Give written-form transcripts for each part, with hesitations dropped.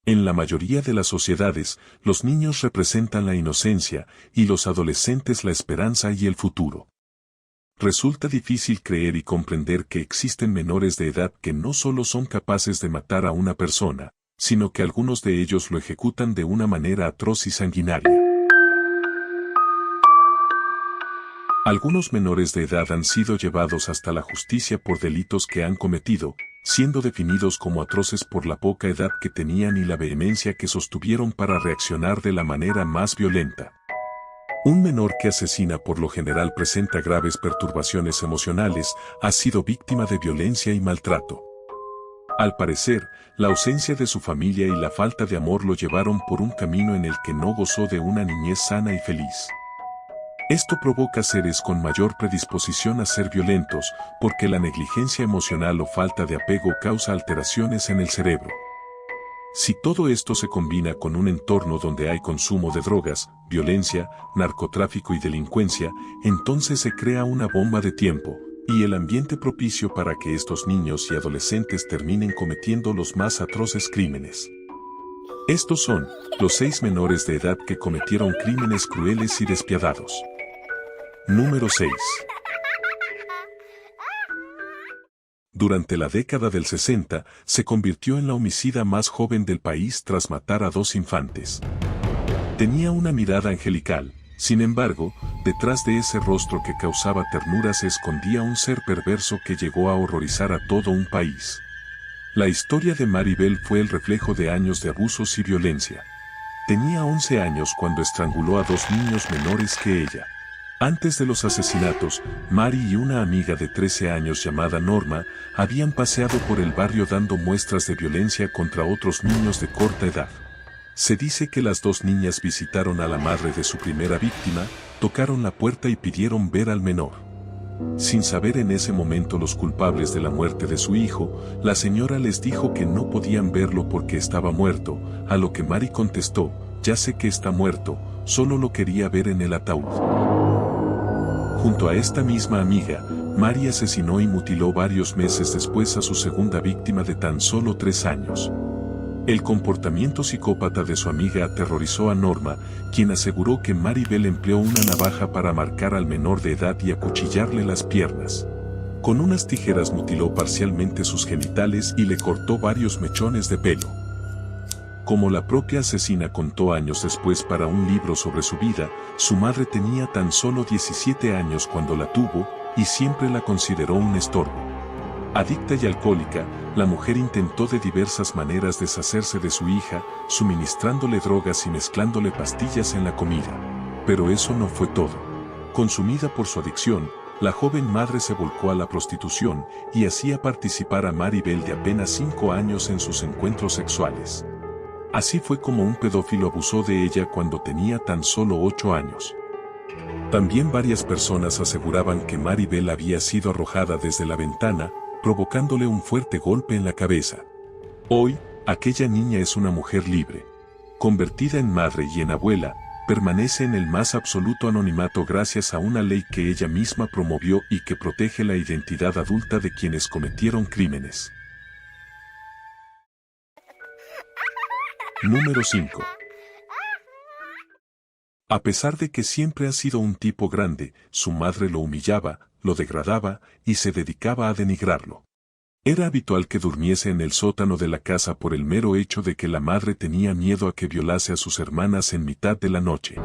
En la mayoría de las sociedades, los niños representan la inocencia y los adolescentes la esperanza y el futuro. Resulta difícil creer y comprender que existen menores de edad que no solo son capaces de matar a una persona, sino que algunos de ellos lo ejecutan de una manera atroz y sanguinaria. Algunos menores de edad han sido llevados hasta la justicia por delitos que han cometido, siendo definidos como atroces por la poca edad que tenían y la vehemencia que sostuvieron para reaccionar de la manera más violenta. Un menor que asesina por lo general presenta graves perturbaciones emocionales, ha sido víctima de violencia y maltrato. Al parecer, la ausencia de su familia y la falta de amor lo llevaron por un camino en el que no gozó de una niñez sana y feliz. Esto provoca seres con mayor predisposición a ser violentos, porque la negligencia emocional o falta de apego causa alteraciones en el cerebro. Si todo esto se combina con un entorno donde hay consumo de drogas, violencia, narcotráfico y delincuencia, entonces se crea una bomba de tiempo, y el ambiente propicio para que estos niños y adolescentes terminen cometiendo los más atroces crímenes. Estos son los 6 menores de edad que cometieron crímenes crueles y despiadados. Número 6. Durante la década del 60, se convirtió en la homicida más joven del país tras matar a 2 infantes. Tenía una mirada angelical, sin embargo, detrás de ese rostro que causaba ternura se escondía un ser perverso que llegó a horrorizar a todo un país. La historia de Mary Bell fue el reflejo de años de abusos y violencia. Tenía 11 años cuando estranguló a 2 niños menores que ella. Antes de los asesinatos, Mary y una amiga de 13 años llamada Norma habían paseado por el barrio dando muestras de violencia contra otros niños de corta edad. Se dice que las 2 niñas visitaron a la madre de su primera víctima, tocaron la puerta y pidieron ver al menor. Sin saber en ese momento los culpables de la muerte de su hijo, la señora les dijo que no podían verlo porque estaba muerto, a lo que Mary contestó, ya sé que está muerto, solo lo quería ver en el ataúd. Junto a esta misma amiga, Mary asesinó y mutiló varios meses después a su segunda víctima de tan solo 3 años. El comportamiento psicópata de su amiga aterrorizó a Norma, quien aseguró que Mary Bell empleó una navaja para marcar al menor de edad y acuchillarle las piernas. Con unas tijeras mutiló parcialmente sus genitales y le cortó varios mechones de pelo. Como la propia asesina contó años después para un libro sobre su vida, su madre tenía tan solo 17 años cuando la tuvo, y siempre la consideró un estorbo. Adicta y alcohólica, la mujer intentó de diversas maneras deshacerse de su hija, suministrándole drogas y mezclándole pastillas en la comida. Pero eso no fue todo. Consumida por su adicción, la joven madre se volcó a la prostitución y hacía participar a Mary Bell de apenas 5 años en sus encuentros sexuales. Así fue como un pedófilo abusó de ella cuando tenía tan solo 8 años. También varias personas aseguraban que Mary Bell había sido arrojada desde la ventana, provocándole un fuerte golpe en la cabeza. Hoy, aquella niña es una mujer libre. Convertida en madre y en abuela, permanece en el más absoluto anonimato gracias a una ley que ella misma promovió y que protege la identidad adulta de quienes cometieron crímenes. Número 5. A pesar de que siempre ha sido un tipo grande, su madre lo humillaba, lo degradaba y se dedicaba a denigrarlo. Era habitual que durmiese en el sótano de la casa por el mero hecho de que la madre tenía miedo a que violase a sus hermanas en mitad de la noche.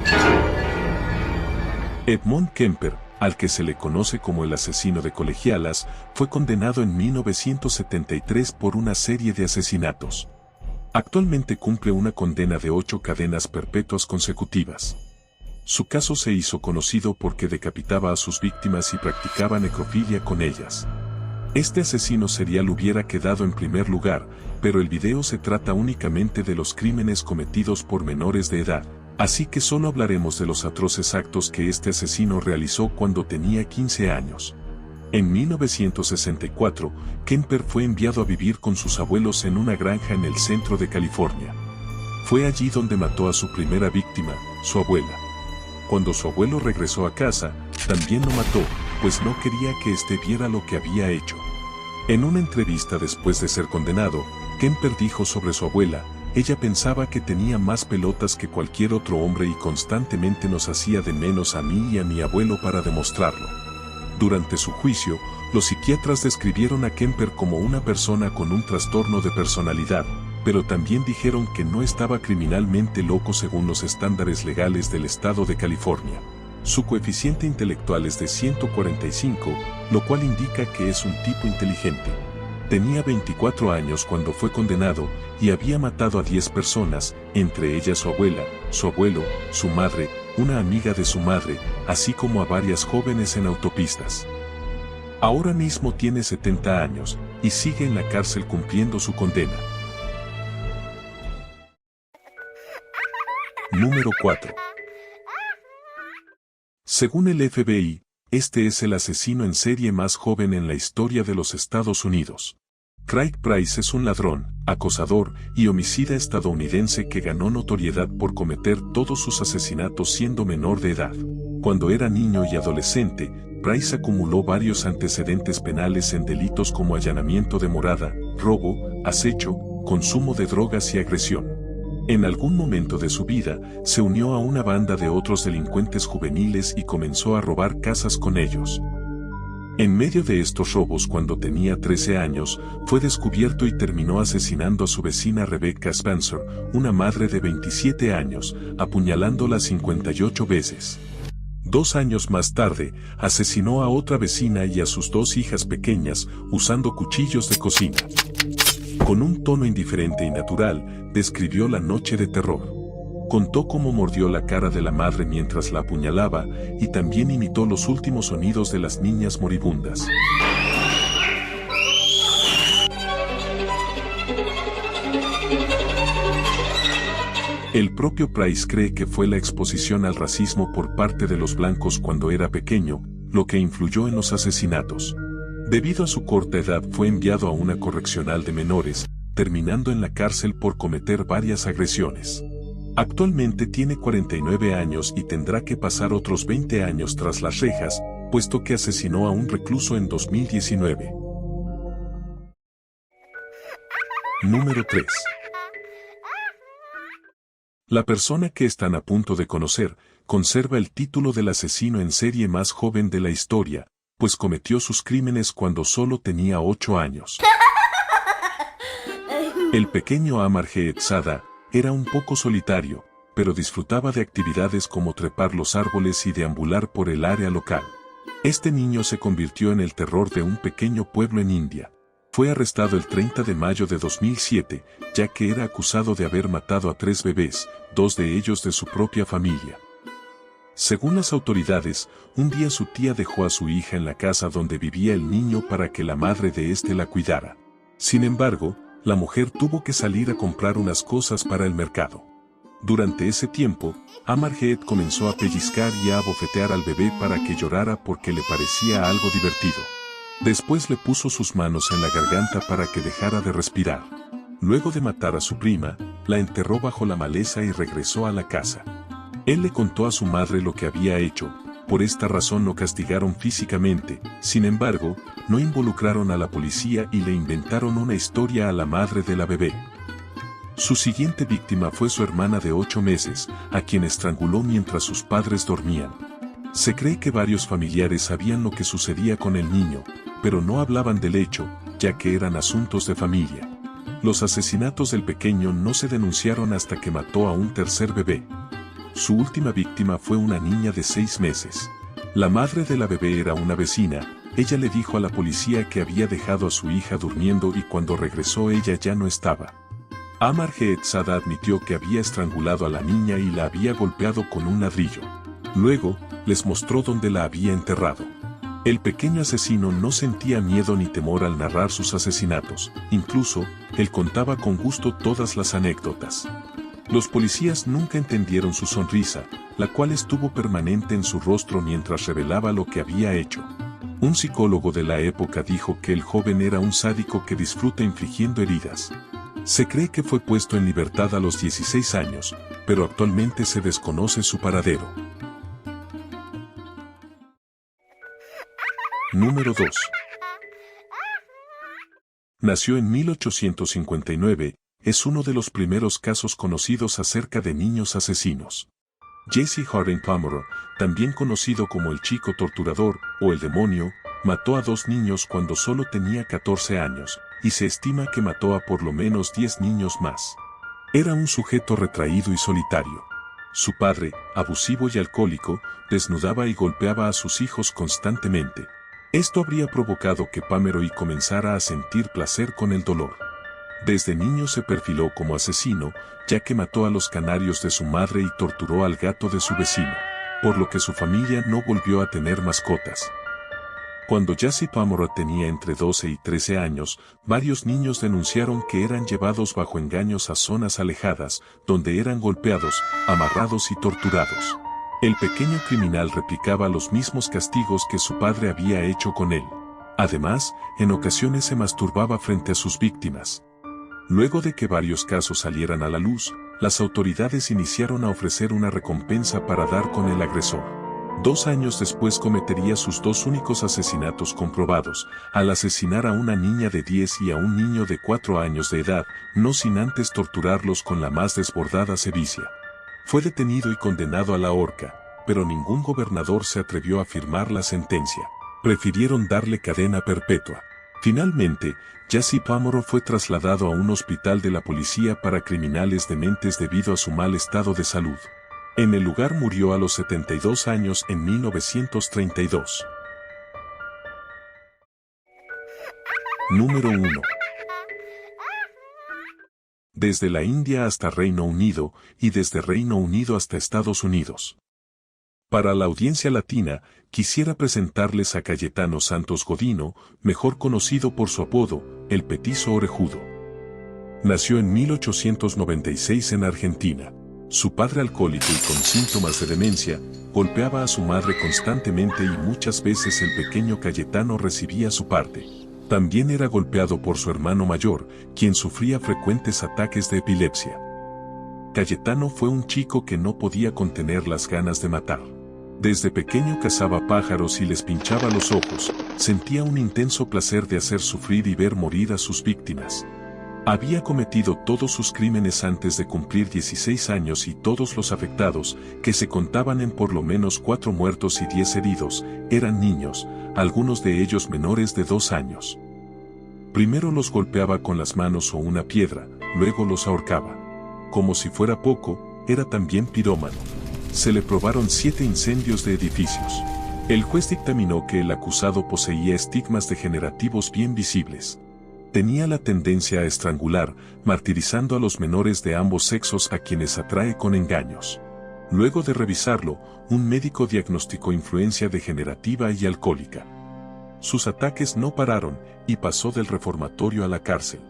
Edmund Kemper, al que se le conoce como el asesino de colegialas, fue condenado en 1973 por una serie de asesinatos. Actualmente cumple una condena de 8 cadenas perpetuas consecutivas. Su caso se hizo conocido porque decapitaba a sus víctimas y practicaba necrofilia con ellas. Este asesino serial hubiera quedado en primer lugar, pero el video se trata únicamente de los crímenes cometidos por menores de edad, así que solo hablaremos de los atroces actos que este asesino realizó cuando tenía 15 años. En 1964, Kemper fue enviado a vivir con sus abuelos en una granja en el centro de California. Fue allí donde mató a su primera víctima, su abuela. Cuando su abuelo regresó a casa, también lo mató, pues no quería que éste viera lo que había hecho. En una entrevista después de ser condenado, Kemper dijo sobre su abuela, ella pensaba que tenía más pelotas que cualquier otro hombre y constantemente nos hacía de menos a mí y a mi abuelo para demostrarlo. Durante su juicio, los psiquiatras describieron a Kemper como una persona con un trastorno de personalidad, pero también dijeron que no estaba criminalmente loco según los estándares legales del estado de California. Su coeficiente intelectual es de 145, lo cual indica que es un tipo inteligente. Tenía 24 años cuando fue condenado y había matado a 10 personas, entre ellas su abuela, su abuelo, su madre, una amiga de su madre, así como a varias jóvenes en autopistas. Ahora mismo tiene 70 años y sigue en la cárcel cumpliendo su condena. Número 4. Según el FBI, este es el asesino en serie más joven en la historia de los Estados Unidos. Craig Price es un ladrón, acosador y homicida estadounidense que ganó notoriedad por cometer todos sus asesinatos siendo menor de edad. Cuando era niño y adolescente, Price acumuló varios antecedentes penales en delitos como allanamiento de morada, robo, acecho, consumo de drogas y agresión. En algún momento de su vida, se unió a una banda de otros delincuentes juveniles y comenzó a robar casas con ellos. En medio de estos robos, cuando tenía 13 años, fue descubierto y terminó asesinando a su vecina Rebecca Spencer, una madre de 27 años, apuñalándola 58 veces. 2 años más tarde, asesinó a otra vecina y a sus 2 hijas pequeñas usando cuchillos de cocina. Con un tono indiferente y natural, describió la noche de terror. Contó cómo mordió la cara de la madre mientras la apuñalaba y también imitó los últimos sonidos de las niñas moribundas. El propio Price cree que fue la exposición al racismo por parte de los blancos cuando era pequeño, lo que influyó en los asesinatos. Debido a su corta edad fue enviado a una correccional de menores, terminando en la cárcel por cometer varias agresiones. Actualmente tiene 49 años y tendrá que pasar otros 20 años tras las rejas, puesto que asesinó a un recluso en 2019. Número 3. La persona que están a punto de conocer, conserva el título del asesino en serie más joven de la historia, pues cometió sus crímenes cuando solo tenía 8 años. El pequeño Amar Geetzada era un poco solitario, pero disfrutaba de actividades como trepar los árboles y deambular por el área local. Este niño se convirtió en el terror de un pequeño pueblo en India. Fue arrestado el 30 de mayo de 2007, ya que era acusado de haber matado a 3 bebés, 2 de ellos de su propia familia. Según las autoridades, un día su tía dejó a su hija en la casa donde vivía el niño para que la madre de éste la cuidara. Sin embargo, la mujer tuvo que salir a comprar unas cosas para el mercado. Durante ese tiempo, Amar Geet comenzó a pellizcar y a abofetear al bebé para que llorara porque le parecía algo divertido. Después le puso sus manos en la garganta para que dejara de respirar. Luego de matar a su prima, la enterró bajo la maleza y regresó a la casa. Él le contó a su madre lo que había hecho. Por esta razón lo castigaron físicamente, sin embargo, no involucraron a la policía y le inventaron una historia a la madre de la bebé. Su siguiente víctima fue su hermana de 8 meses, a quien estranguló mientras sus padres dormían. Se cree que varios familiares sabían lo que sucedía con el niño, pero no hablaban del hecho, ya que eran asuntos de familia. Los asesinatos del pequeño no se denunciaron hasta que mató a un tercer bebé. Su última víctima fue una niña de 6 meses. La madre de la bebé era una vecina. Ella le dijo a la policía que había dejado a su hija durmiendo y cuando regresó ella ya no estaba. Amar Geetzada admitió que había estrangulado a la niña y la había golpeado con un ladrillo. Luego, les mostró dónde la había enterrado. El pequeño asesino no sentía miedo ni temor al narrar sus asesinatos, incluso, él contaba con gusto todas las anécdotas. Los policías nunca entendieron su sonrisa, la cual estuvo permanente en su rostro mientras revelaba lo que había hecho. Un psicólogo de la época dijo que el joven era un sádico que disfruta infligiendo heridas. Se cree que fue puesto en libertad a los 16 años, pero actualmente se desconoce su paradero. Número 2. Nació en 1859, es uno de los primeros casos conocidos acerca de niños asesinos. Jesse Harding Pomeroy, también conocido como el chico torturador o el demonio, mató a 2 niños cuando solo tenía 14 años, y se estima que mató a por lo menos 10 niños más. Era un sujeto retraído y solitario. Su padre, abusivo y alcohólico, desnudaba y golpeaba a sus hijos constantemente. Esto habría provocado que Pomeroy comenzara a sentir placer con el dolor. Desde niño se perfiló como asesino, ya que mató a los canarios de su madre y torturó al gato de su vecino, por lo que su familia no volvió a tener mascotas. Cuando Jesse Pomeroy tenía entre 12 y 13 años, varios niños denunciaron que eran llevados bajo engaños a zonas alejadas, donde eran golpeados, amarrados y torturados. El pequeño criminal replicaba los mismos castigos que su padre había hecho con él. Además, en ocasiones se masturbaba frente a sus víctimas. Luego de que varios casos salieran a la luz, las autoridades iniciaron a ofrecer una recompensa para dar con el agresor. 2 años después cometería sus 2 únicos asesinatos comprobados, al asesinar a una niña de 10 y a un niño de 4 años de edad, no sin antes torturarlos con la más desbordada sevicia. Fue detenido y condenado a la horca, pero ningún gobernador se atrevió a firmar la sentencia. Prefirieron darle cadena perpetua. Finalmente, Jesse Pomeroy fue trasladado a un hospital de la policía para criminales dementes debido a su mal estado de salud. En el lugar murió a los 72 años en 1932. Número 1. Desde la India hasta Reino Unido y desde Reino Unido hasta Estados Unidos. Para la audiencia latina, quisiera presentarles a Cayetano Santos Godino, mejor conocido por su apodo, el Petizo Orejudo. Nació en 1896 en Argentina. Su padre alcohólico y con síntomas de demencia, golpeaba a su madre constantemente y muchas veces el pequeño Cayetano recibía su parte. También era golpeado por su hermano mayor, quien sufría frecuentes ataques de epilepsia. Cayetano fue un chico que no podía contener las ganas de matar. Desde pequeño cazaba pájaros y les pinchaba los ojos, sentía un intenso placer de hacer sufrir y ver morir a sus víctimas. Había cometido todos sus crímenes antes de cumplir 16 años y todos los afectados, que se contaban en por lo menos 4 muertos y 10 heridos, eran niños, algunos de ellos menores de 2 años. Primero los golpeaba con las manos o una piedra, luego los ahorcaba. Como si fuera poco, era también pirómano. Se le probaron 7 incendios de edificios. El juez dictaminó que el acusado poseía estigmas degenerativos bien visibles. Tenía la tendencia a estrangular, martirizando a los menores de ambos sexos a quienes atrae con engaños. Luego de revisarlo, un médico diagnosticó influencia degenerativa y alcohólica. Sus ataques no pararon, y pasó del reformatorio a la cárcel.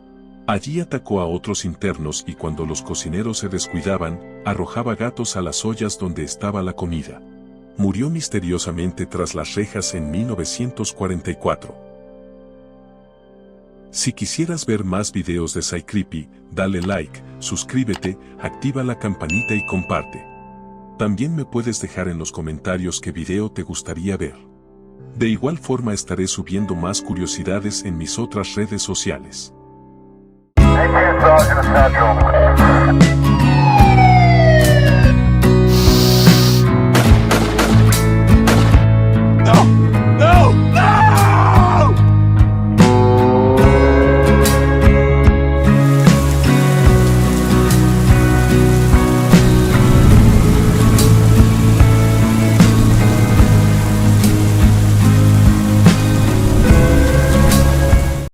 Allí atacó a otros internos y cuando los cocineros se descuidaban, arrojaba gatos a las ollas donde estaba la comida. Murió misteriosamente tras las rejas en 1944. Si quisieras ver más videos de PsyCreepy, dale like, suscríbete, activa la campanita y comparte. También me puedes dejar en los comentarios qué video te gustaría ver. De igual forma estaré subiendo más curiosidades en mis otras redes sociales.